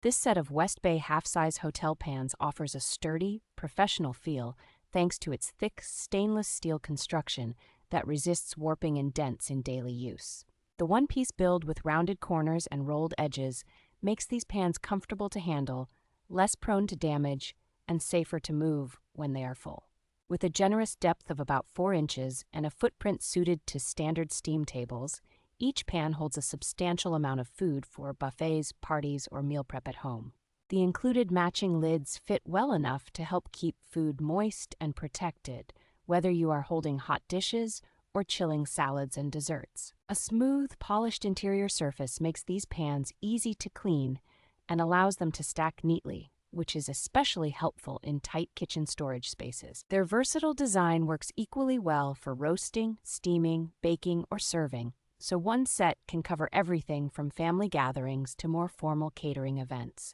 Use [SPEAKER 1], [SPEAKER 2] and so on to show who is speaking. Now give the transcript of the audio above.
[SPEAKER 1] This set of West Bay half-size hotel pans offers a sturdy, professional feel thanks to its thick stainless steel construction that resists warping and dents in daily use. The one-piece build with rounded corners and rolled edges makes these pans comfortable to handle, less prone to damage, and safer to move when they are full. With a generous depth of about 4 inches and a footprint suited to standard steam tables, each pan holds a substantial amount of food for buffets, parties, or meal prep at home. The included matching lids fit well enough to help keep food moist and protected, whether you are holding hot dishes or chilling salads and desserts. A smooth, polished interior surface makes these pans easy to clean and allows them to stack neatly, which is especially helpful in tight kitchen storage spaces. Their versatile design works equally well for roasting, steaming, baking, or serving, so one set can cover everything from family gatherings to more formal catering events.